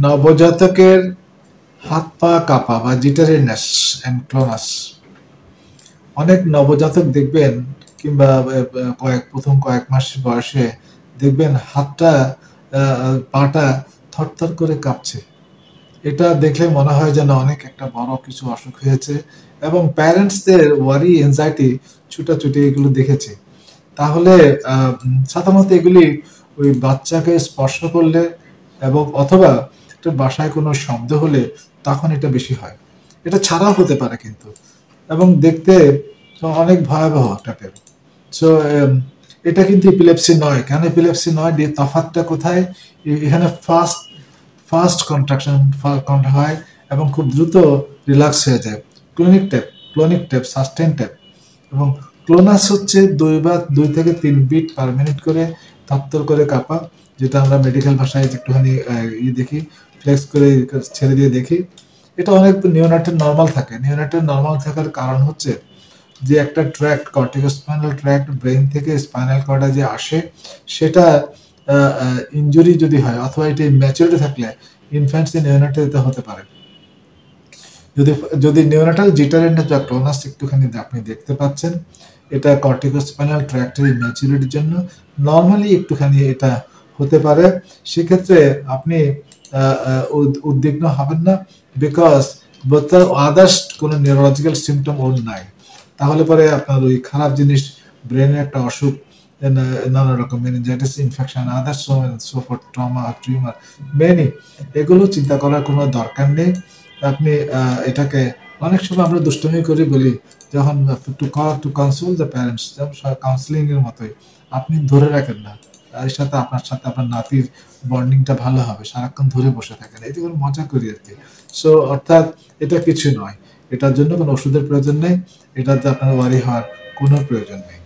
নবজাতকের হাত পা কাঁপা বা জিটারিনেস অ্যান্ড ক্লোনাস। অনেক নবজাতক দেখবেন কিংবা প্রথম কয়েক মাস বয়সে দেখবেন হাতটা পাটা থরথর করে কাঁপছে। এটা দেখলে মনে হয় যেন অনেক একটা বড় কিছু অসুখ হয়েছে, এবং প্যারেন্টসদের ওয়ারি এনজাইটি ছুটাছুটি এগুলো দেখেছি। তাহলে সাধারণত এগুলি ওই বাচ্চাকে স্পর্শ করলে এবং অথবা একটা বাসায় কোনো শব্দ হলে তখন এটা বেশি হয়। এটা ছাড়াও হতে পারে কিন্তু, এবং দেখতে অনেক ভয়াবহ টাইপের। সো এটা কিন্তু এপিলেপসি নয়। কেন এপিলেপসি নয়, তফাৎটা কোথায়? এখানে ফাস্ট ফাস্ট কন্ট্রাকশন হয় এবং খুব দ্রুত রিল্যাক্স হয়ে যায়। Clonic type, sustain type. এবং ক্লোনাস হচ্ছে 2 থেকে 3 বিট পার মিনিট করে থরথর করে কাঁপা, যেটা আমরা মেডিকেল ভাষায় একটুখানি দেখি, ফ্লেক্স করে ছেড়ে দিয়ে দেখি। এটা অনেক নিওনাটের নর্মাল থাকে। নিওনাটের নর্মাল থাকার কারণ হচ্ছে যে একটা ট্র্যাক্ট, কর্টিকোস্পাইনাল ট্র্যাক্ট ব্রেইন থেকে স্পাইনাল কর্ডে যে আসে, সেটা ইনজুরি যদি হয় অথবা এটা ম্যাচুরিটি থাকলে ইনফ্যান্টস নিওনাটাল হতে পারে। যদি নিওনাটাল জিটারিনেস বা ক্লোনাস একটুখানি আপনি দেখতে পাচ্ছেন, এটা কর্টিকোস্পাইনাল ট্র্যাক্টের ম্যাচুরিটির জন্য নর্মালি একটুখানি এটা হতে পারে। সেক্ষেত্রে আপনি উদ্বিগ্ন হবেন না, বিকজ আদার্স কোনো নিউরোলজিক্যাল সিমটম ওর নাই। তাহলে পরে আপনার ওই খারাপ জিনিস, ব্রেনের একটা অসুখ, নানা রকম meningitis infection, others trauma, tumour, many, এগুলো চিন্তা করার কোনো দরকার নেই। আপনি এটাকে অনেক সময় আমরা দুষ্টমি করে বলি, যখন two console the parents, counselling এর মতোই, আপনি ধরে রাখেন না এর সাথে, আপনার সাথে আপনার নাতির বন্ডিংটা ভালো হবে, সারাক্ষণ ধরে বসে থাকেন, এতে করে মজা করি আর কি। সো অর্থাৎ এটা কিছু নয়, এটার জন্য কোনো ওষুধের প্রয়োজন নেই, এটাতে আপনার ওয়ারি হওয়ার কোনো প্রয়োজন নেই।